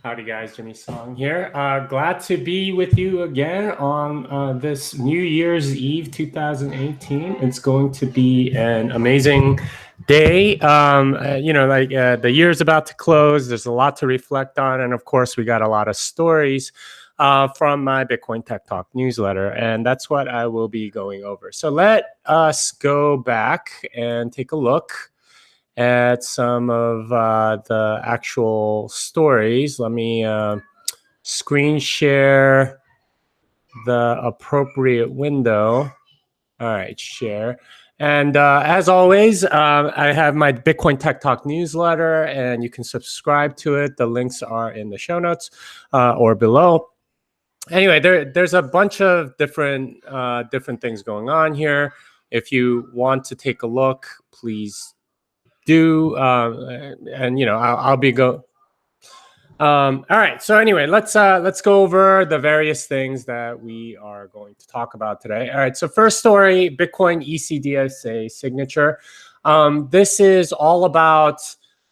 Howdy guys, Jimmy Song here. Glad to be with you again on this New Year's Eve 2018. It's going to be an amazing day. The year's about to close. There's a lot to reflect on. And of course, we got a lot of stories from my Bitcoin Tech Talk newsletter. And that's what I will be going over. So let us go back and take a look at some of the actual stories. Let me screen share the appropriate window. All right, share. And as always, I have my Bitcoin Tech Talk newsletter, and you can subscribe to it. The links are in the show notes or below. Anyway, there's a bunch of different things going on here. If you want to take a look, please do, and I'll be go. All right. So anyway, let's go over the various things that we are going to talk about today. All right. So first story: Bitcoin ECDSA signature. This is all about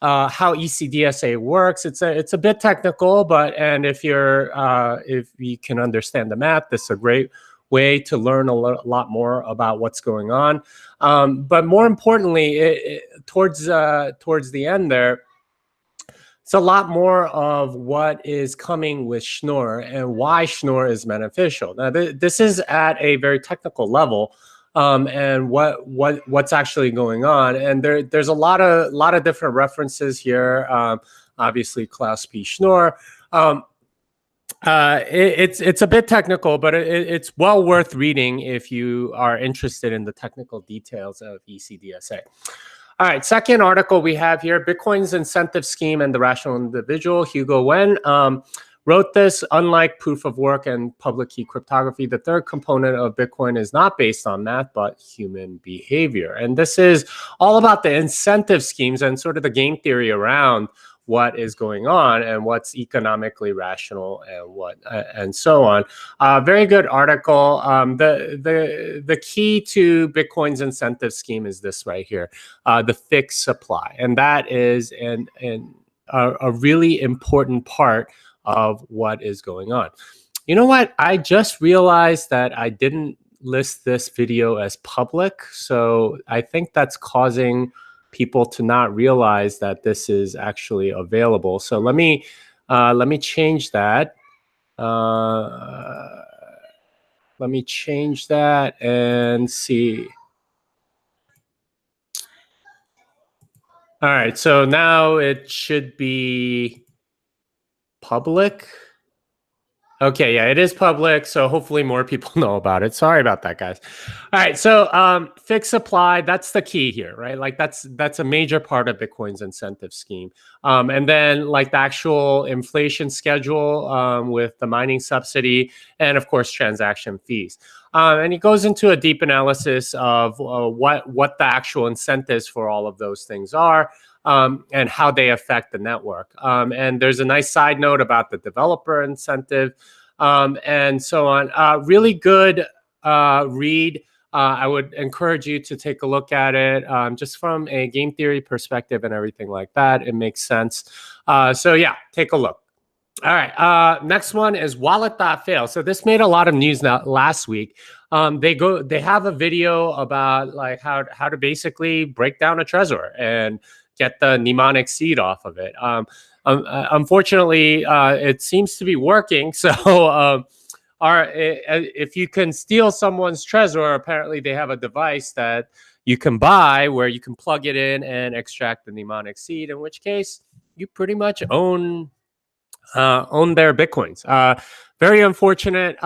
how ECDSA works. It's a bit technical, and if you can understand the math, this is a great way to learn a lot more about what's going on. But more importantly, towards the end there, it's a lot more of what is coming with Schnorr and why Schnorr is beneficial. Now, this is at a very technical level, and what's actually going on. And there's a lot of different references here. Obviously, Klaus P. Schnorr. It's a bit technical, but it's well worth reading if you are interested in the technical details of ECDSA. All right, second article we have here: Bitcoin's incentive scheme and the rational individual. Hugo Wen wrote this. Unlike proof of work and public key cryptography, the third component of Bitcoin is not based on math, but human behavior. And this is all about the incentive schemes and sort of the game theory around what is going on and what's economically rational and so on. Very good article. The key to Bitcoin's incentive scheme is this right here, the fixed supply, and that is a really important part of what is going on. You know what? I just realized that I didn't list this video as public, so I think that's causing people to not realize that this is actually available. So let me change that. Let me change that and see. All right, so now it should be public. Okay, yeah, it is public, so hopefully more people know about it. Sorry about that, guys. All right, so fixed supply, that's the key here, right? Like that's a major part of Bitcoin's incentive scheme. And then like the actual inflation schedule with the mining subsidy and of course transaction fees. And he goes into a deep analysis of what the actual incentives for all of those things are. And how they affect the network. And there's a nice side note about the developer incentive and so on. Really good read. I would encourage you to take a look at it just from a game theory perspective and everything like that. It makes sense. So yeah, take a look. All right, next one is wallet.fail. So this made a lot of news last week. They have a video about like how to basically break down a Trezor and get the mnemonic seed off of it. Unfortunately, it seems to be working. So if you can steal someone's Trezor, apparently they have a device that you can buy where you can plug it in and extract the mnemonic seed, in which case you pretty much own their Bitcoins. Very unfortunate.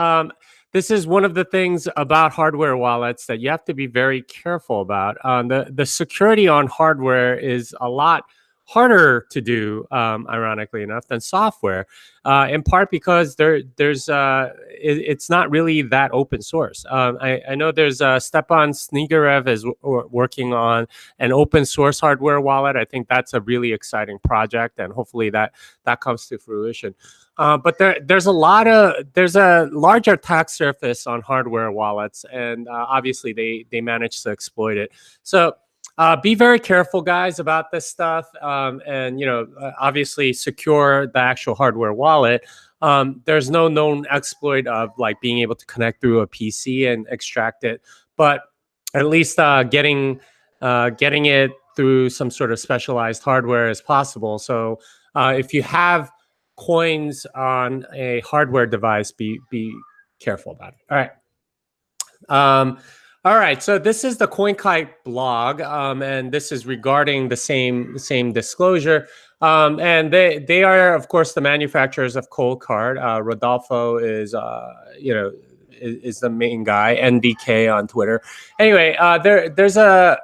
This is one of the things about hardware wallets that you have to be very careful about. The security on hardware is a lot harder to do, ironically enough, than software, in part because it's not really that open source. I know there's Stepan Snigarev is working on an open source hardware wallet. I think that's a really exciting project, and hopefully that comes to fruition. But there's a large attack surface on hardware wallets, and obviously they managed to exploit it. So be very careful, guys, about this stuff, and obviously secure the actual hardware wallet. There's no known exploit of like being able to connect through a PC and extract it, but at least getting it through some sort of specialized hardware is possible. So if you have coins on a hardware device, be careful about it. All right. All right, so this is the Coinkite blog, and this is regarding the same disclosure. And they are, of course, the manufacturers of Cold Card. Rodolfo is, is the main guy. NDK on Twitter. Anyway, there's a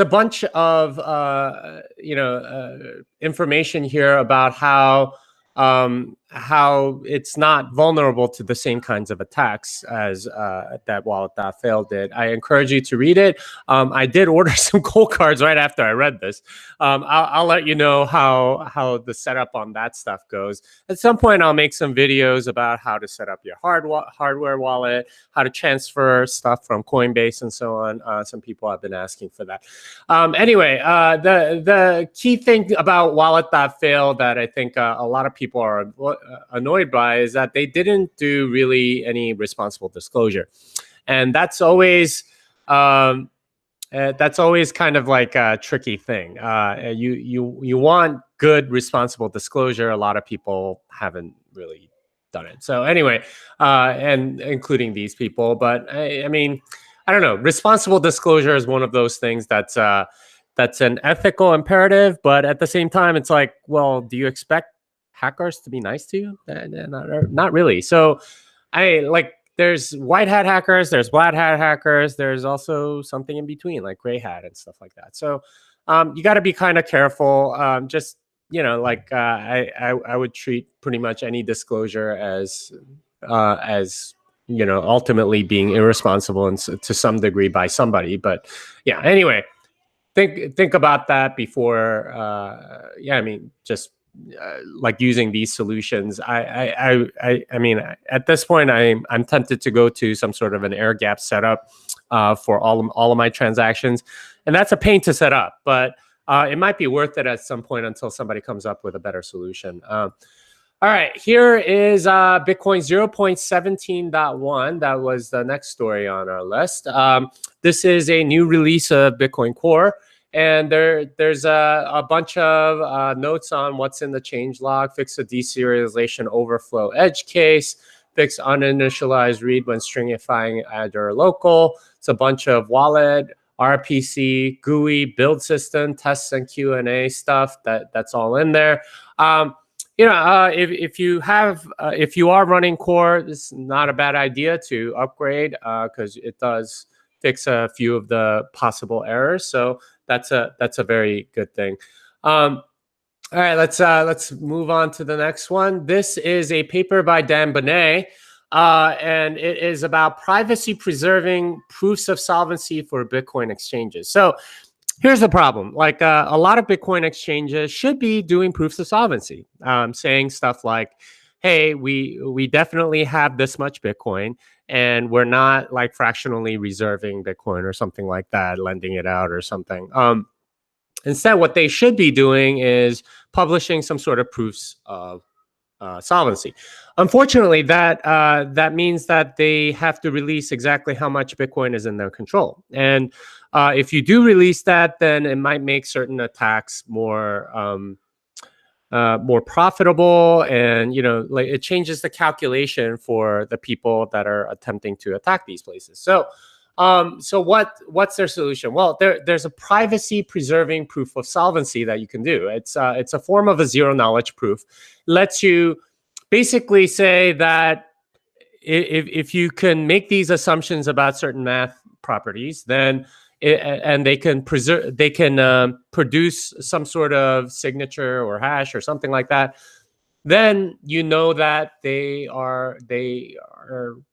bunch of information here about how it's not vulnerable to the same kinds of attacks as that wallet.fail did. I encourage you to read it. I did order some Cold Cards right after I read this. I'll let you know how the setup on that stuff goes. At some point, I'll make some videos about how to set up your hardware wallet, how to transfer stuff from Coinbase and so on. Some people have been asking for that. Anyway, the key thing about wallet.fail that I think a lot of people are annoyed by is that they didn't do really any responsible disclosure, and that's always kind of like a tricky thing. You want good responsible disclosure. A lot of people haven't really done it. So anyway, and including these people, but I mean, I don't know. Responsible disclosure is one of those things that's an ethical imperative, but at the same time, it's like, well, do you expect hackers to be nice to you? Not really. So there's white hat hackers, there's black hat hackers, there's also something in between like gray hat and stuff like that. So you got to be kind of careful. Just I would treat pretty much any disclosure as ultimately being irresponsible and to some degree by somebody. But yeah, anyway, think about that before. I mean, just like using these solutions. I mean, at this point, I'm tempted to go to some sort of an air gap setup for all of my transactions, and that's a pain to set up, but it might be worth it at some point until somebody comes up with a better solution. All right, here is Bitcoin 0.17.1. That was the next story on our list. This is a new release of Bitcoin Core. And there's a bunch of notes on what's in the changelog. Fix a deserialization overflow edge case. Fix uninitialized read when stringifying adder local. It's a bunch of wallet, RPC, GUI, build system, tests, and Q&A stuff. That's all in there. If you are running Core, it's not a bad idea to upgrade because it does fix a few of the possible errors. So that's a very good thing. All right, let's move on to the next one. This is a paper by Dan Bonet, and it is about privacy preserving proofs of solvency for Bitcoin exchanges. So here's the problem. Like a lot of Bitcoin exchanges should be doing proofs of solvency, saying stuff like, hey, we definitely have this much Bitcoin, and we're not like fractionally reserving Bitcoin or something like that, lending it out or something. Instead, what they should be doing is publishing some sort of proofs of solvency. Unfortunately, that means that they have to release exactly how much Bitcoin is in their control. And if you do release that, then it might make certain attacks more profitable, and like it changes the calculation for the people that are attempting to attack these places. So what's their solution? Well, there's a privacy preserving proof of solvency that you can do. It's a form of a zero knowledge proof. It lets you basically say that if you can make these assumptions about certain math properties, then and they can produce some sort of signature or hash or something like that, then you know that they are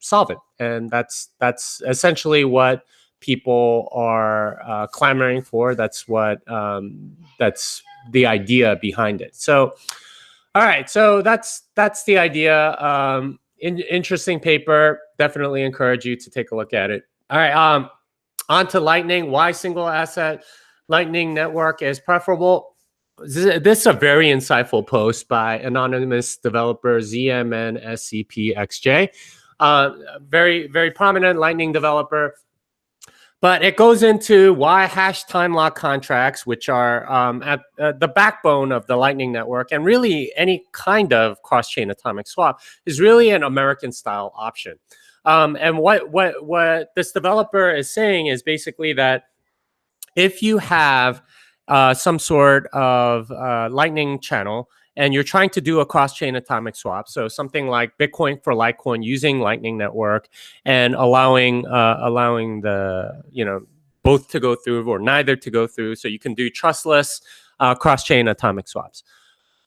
solvent, and that's essentially what people are clamoring for. That's the idea behind it. So, all right, so that's the idea. Interesting paper. Definitely encourage you to take a look at it. All right. onto Lightning. Why single asset Lightning network is preferable? This is a very insightful post by anonymous developer ZMNSCPXJ. Very, very prominent Lightning developer. But it goes into why hash time lock contracts, which are at the backbone of the Lightning Network, and really any kind of cross-chain atomic swap, is really an American-style option. And what this developer is saying is basically that if you have some sort of Lightning channel and you're trying to do a cross-chain atomic swap, so something like Bitcoin for Litecoin using Lightning Network and allowing the both to go through or neither to go through, so you can do trustless cross-chain atomic swaps.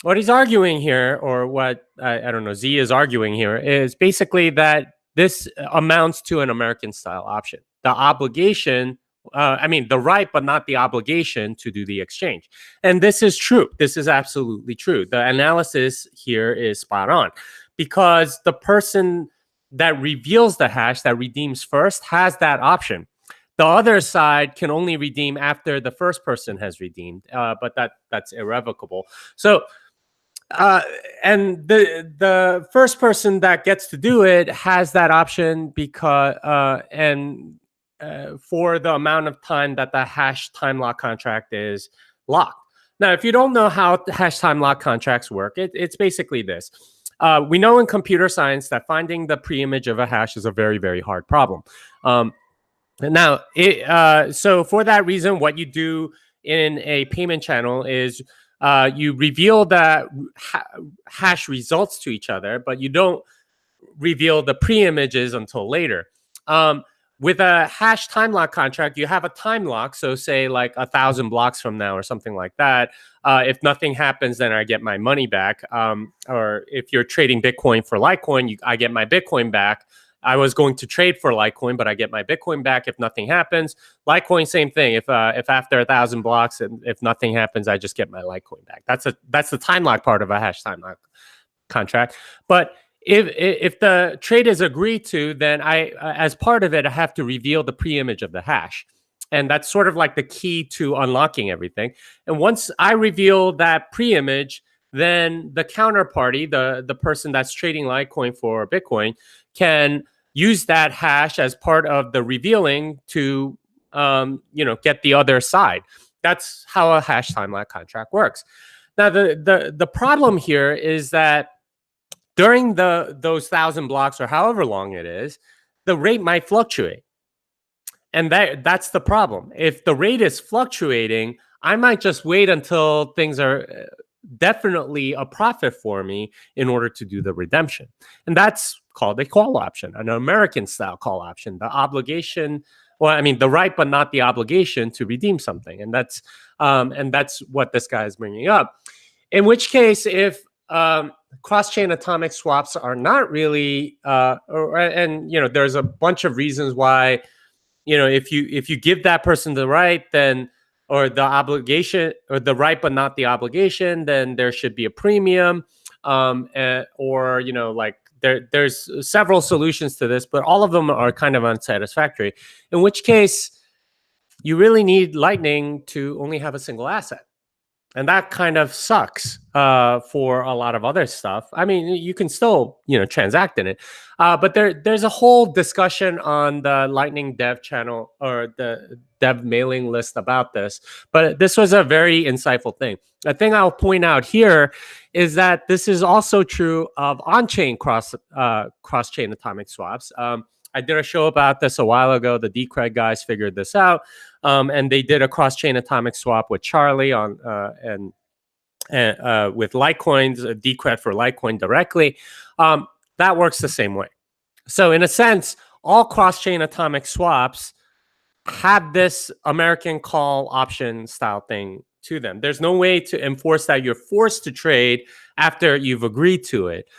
What he's arguing here, or what I don't know, Z is arguing here, is basically that this amounts to an American-style option. The obligation. The right, but not the obligation to do the exchange. And this is true. This is absolutely true. The analysis here is spot on because the person that reveals the hash, that redeems first, has that option. The other side can only redeem after the first person has redeemed, but that's irrevocable. So, and the first person that gets to do it has that option because for the amount of time that the hash time lock contract is locked. Now, if you don't know how hash time lock contracts work, it's basically this. We know in computer science that finding the preimage of a hash is a very, very hard problem. So for that reason, what you do in a payment channel is you reveal the hash results to each other, but you don't reveal the preimages until later. With a hash time lock contract, you have a time lock. So say like 1,000 blocks from now or something like that. If nothing happens, then I get my money back. Or if you're trading Bitcoin for Litecoin, I get my Bitcoin back. I was going to trade for Litecoin, but I get my Bitcoin back if nothing happens. Litecoin, same thing. If after 1,000 blocks, and if nothing happens, I just get my Litecoin back. That's the time lock part of a hash time lock contract. But if the trade is agreed to, then as part of it, I have to reveal the preimage of the hash. And that's sort of like the key to unlocking everything. And once I reveal that preimage, then the counterparty, the person that's trading Litecoin for Bitcoin, can use that hash as part of the revealing to get the other side. That's how a hash time lock contract works. Now, the problem here is that during those 1,000 blocks or however long it is, the rate might fluctuate. And that's the problem. If the rate is fluctuating, I might just wait until things are definitely a profit for me in order to do the redemption. And that's called a call option, an American style call option. The obligation, the right but not the obligation to redeem something. And that's what this guy is bringing up. In which case, if cross-chain atomic swaps are not really, there's a bunch of reasons why, if you give that person the right, then, or the obligation, or the right but not the obligation, then there should be a premium, there's several solutions to this, but all of them are kind of unsatisfactory. In which case, you really need Lightning to only have a single asset. And that kind of sucks for a lot of other stuff. I mean, you can still, transact in it. But there's a whole discussion on the Lightning dev channel or the dev mailing list about this. But this was a very insightful thing. The thing I'll point out here is that this is also true of on-chain cross-chain atomic swaps. I did a show about this a while ago. The Decred guys figured this out, and they did a cross-chain atomic swap with Charlie on and with Litecoins, Decred for Litecoin directly. That works the same way. So in a sense, all cross-chain atomic swaps have this American call option style thing to them. There's no way to enforce that you're forced to trade after you've agreed to it.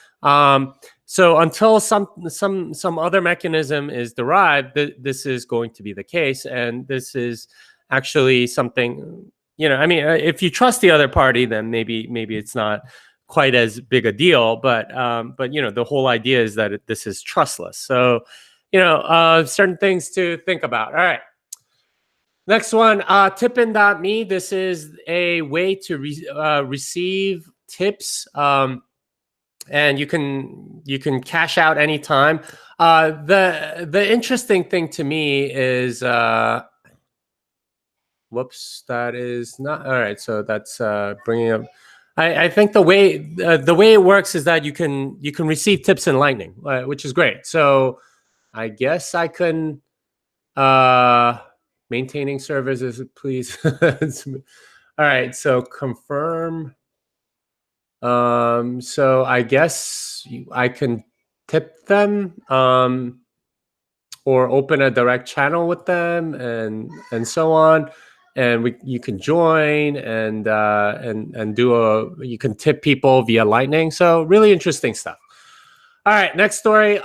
So until some other mechanism is derived, this is going to be the case, and this is actually something. If you trust the other party, then maybe it's not quite as big a deal. But the whole idea is that this is trustless. So certain things to think about. All right. Next one, tippin.me. This is a way to receive tips, and you can cash out anytime. The interesting thing to me is, whoops, that is not all right. So that's bringing up. I think the way it works is that you can receive tips in Lightning, which is great. So I guess I can. Maintaining servers, please. All right, so confirm. So I guess I can tip them, or open a direct channel with them, and so on. And you can join and you can tip people via Lightning. So really interesting stuff. All right, next story.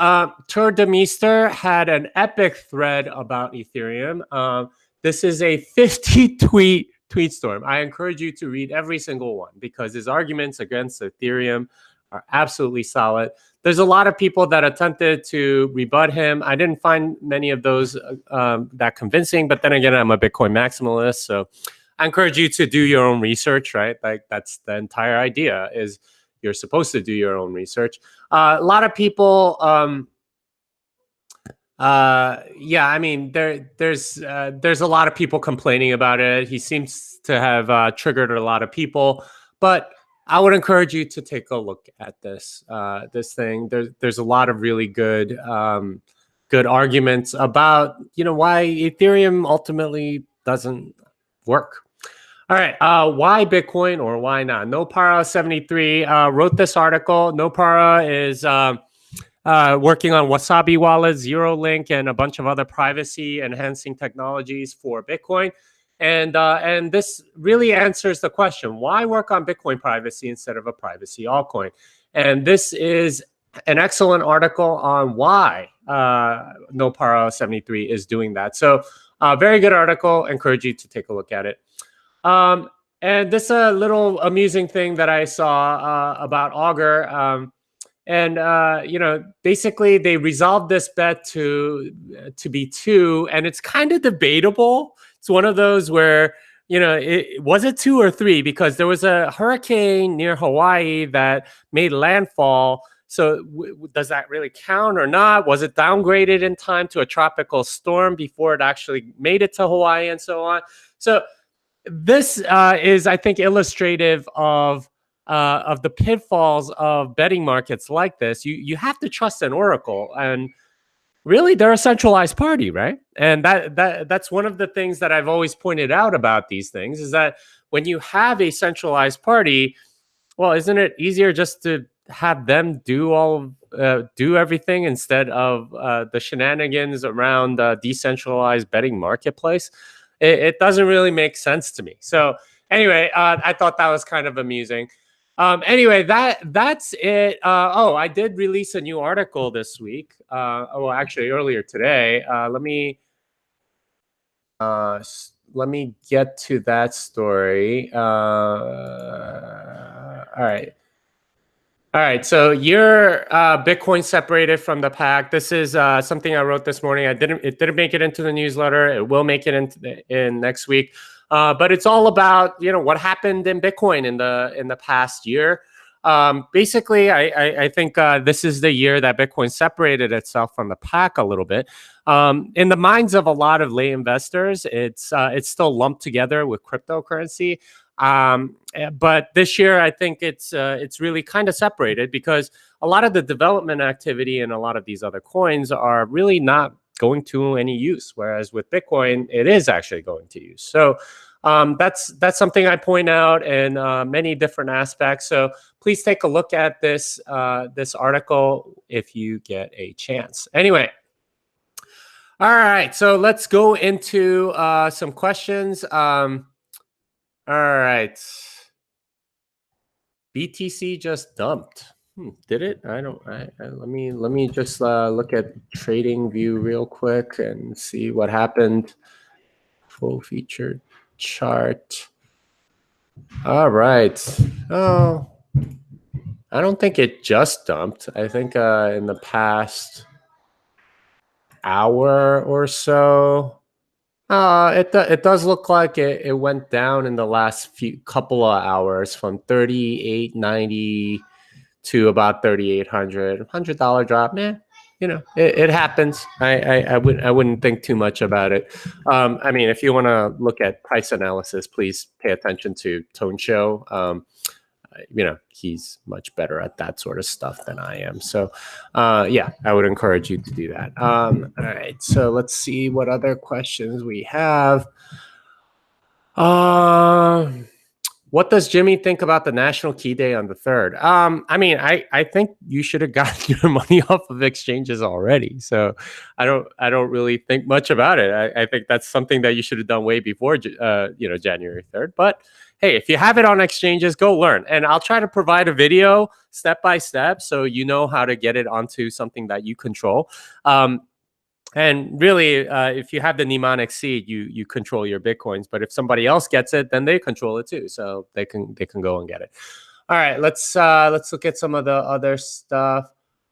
Tur de Meester had an epic thread about Ethereum. This is a 50 tweet storm. I encourage you to read every single one because his arguments against Ethereum are absolutely solid. There's a lot of people that attempted to rebut him. I didn't find many of those that convincing, but then again, I'm a Bitcoin maximalist, so I encourage you to do your own research, right? Like that's the entire idea is you're supposed to do your own research. A lot of people, yeah, I mean, there's a lot of people complaining about it. He seems to have triggered a lot of people, but I would encourage you to take a look at this thing. There's a lot of really good good arguments about why Ethereum ultimately doesn't work. All right, why Bitcoin or why not? Nopara73 wrote this article. Nopara is working on Wasabi Wallet, ZeroLink, and a bunch of other privacy-enhancing technologies for Bitcoin. And this really answers the question, why work on Bitcoin privacy instead of a privacy altcoin? And this is an excellent article on why Nopara73 is doing that. So very good article. Encourage you to take a look at it. And this a little amusing thing that I saw about Augur. Basically they resolved this bet to be 2, and it's kind of debatable. It's one of those where was it 2 or 3, because there was a hurricane near Hawaii that made landfall. So does that really count or not? Was it downgraded in time to a tropical storm before it actually made it to Hawaii and so on? So this is, I think, illustrative of the pitfalls of betting markets like this. You have to trust an oracle, and really, they're a centralized party, right? And that's one of the things that I've always pointed out about these things is that when you have a centralized party, well, isn't it easier just to have them do everything instead of the shenanigans around decentralized betting marketplace? It doesn't really make sense to me. So anyway, I thought that was kind of amusing. Anyway, that's it. I did release a new article this week. Actually earlier today. Let me get to that story. All right, so you're Bitcoin separated from the pack. This is something I wrote this morning. It didn't make it into the newsletter. It will make it in next week. But it's all about what happened in Bitcoin in the past year. Basically, I think this is the year that Bitcoin separated itself from the pack a little bit. In the minds of a lot of lay investors, it's still lumped together with cryptocurrency. But this year, I think it's really kind of separated because a lot of the development activity in a lot of these other coins are really not going to any use, whereas with Bitcoin, it is actually going to use. So that's something I point out in many different aspects. So please take a look at this article if you get a chance. Anyway. All right, so let's go into some questions. All right. BTC just dumped. Did it? Let me just look at Trading View real quick and see what happened. Full featured chart. All right. Oh, I don't think it just dumped. I think in the past hour or so. It does look like it went down in the last few couple of hours from 38.90 to about 3,800. $100 drop, man. It happens. I wouldn't think too much about it. I mean, if you want to look at price analysis, please pay attention to Tone Show. He's much better at that sort of stuff than I am. So, yeah, I would encourage you to do that. All right. So let's see what other questions we have. What does Jimmy think about the National Key Day on the 3rd? I mean, I think you should have gotten your money off of exchanges already. So I don't really think much about it. I think that's something that you should have done way before, January 3rd. But hey, if you have it on exchanges, go learn. And I'll try to provide a video step by step so you know how to get it onto something that you control. And really, if you have the mnemonic seed, you control your Bitcoins. But if somebody else gets it, then they control it too. So they can go and get it. All right, let's look at some of the other stuff.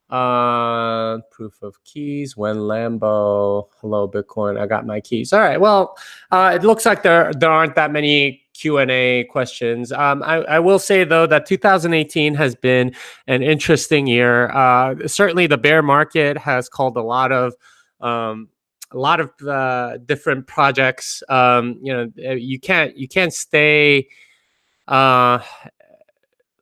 Proof of keys. When Lambo. Hello, Bitcoin. I got my keys. All right. Well, it looks like there aren't that many Q&A questions. I will say though that 2018 has been an interesting year. Certainly, the bear market has called a lot of different projects. You can't stay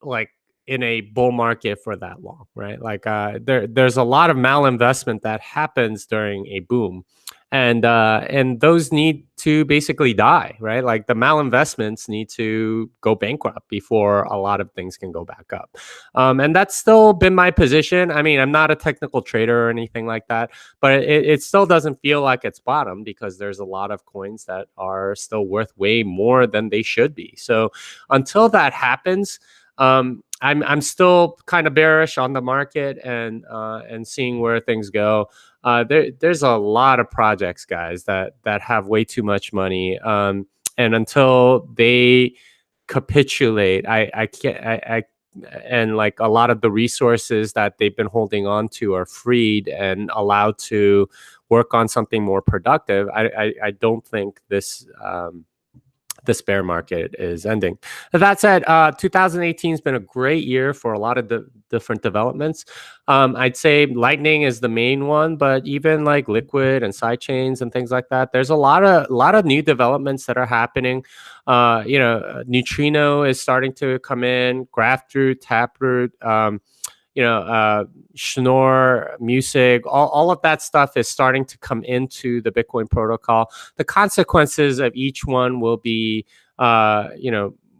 like in a bull market for that long, right? Like there's a lot of malinvestment that happens during a boom, and those need to basically die, right? Like the malinvestments need to go bankrupt before a lot of things can go back up. And that's still been my position. I mean, I'm not a technical trader or anything like that, but it still doesn't feel like it's bottom because there's a lot of coins that are still worth way more than they should be. So until that happens, I'm still kind of bearish on the market and seeing where things go. There's a lot of projects, guys, that have way too much money, and until they capitulate, I can't. And like a lot of the resources that they've been holding on to are freed and allowed to work on something more productive. I don't think this bear market is ending. That said, 2018 has been a great year for a lot of different developments. I'd say Lightning is the main one, but even like Liquid and sidechains and things like that, there's a lot of new developments that are happening. Neutrino is starting to come in, Graftroot, Taproot. Schnorr, Music, all of that stuff is starting to come into the Bitcoin protocol. The consequences of each one will be,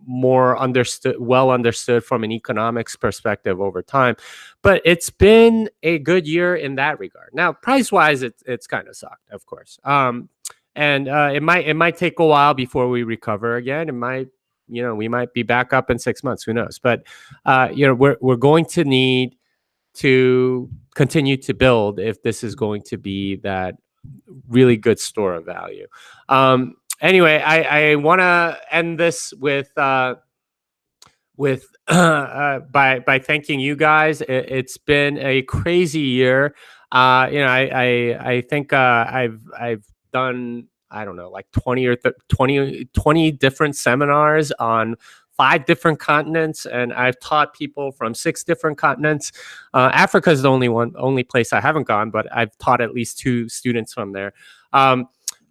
more well understood from an economics perspective over time. But it's been a good year in that regard. Now, price-wise, it's kind of sucked, of course. And it might take a while before we recover again. It might. We might be back up in 6 months. Who knows? But we're going to need to continue to build if this is going to be that really good store of value. Anyway, I want to end this with by thanking you guys. It's been a crazy year. I think I've done, I don't know, like 20 or 20 different seminars on 5 different continents, and I've taught people from 6 different continents. Africa is the only place I haven't gone, but I've taught at least 2 students from there.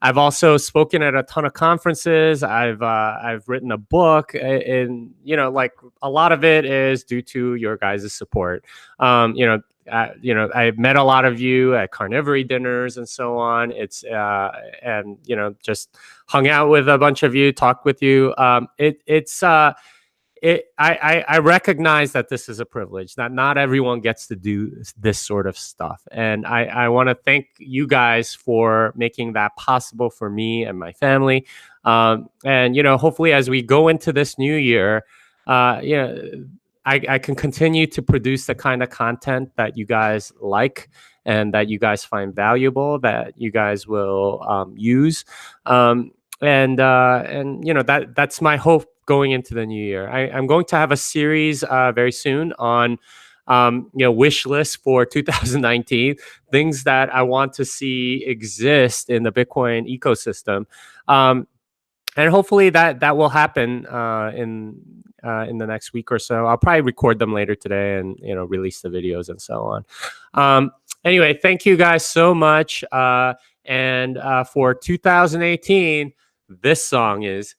I've also spoken at a ton of conferences. I've written a book, and like a lot of it is due to your guys' support. I've met a lot of you at carnivory dinners and so on. It's and just hung out with a bunch of you, talked with you. I recognize that this is a privilege, that not everyone gets to do this sort of stuff. And I want to thank you guys for making that possible for me and my family. And hopefully as we go into this new year, I can continue to produce the kind of content that you guys like and that you guys find valuable, that you guys will use. And that's my hope going into the new year. I'm going to have a series very soon on wish list for 2019, things that I want to see exist in the Bitcoin ecosystem. And hopefully that will happen in the next week or so. I'll probably record them later today and release the videos and so on. Anyway, thank you guys so much. And for 2018, this song is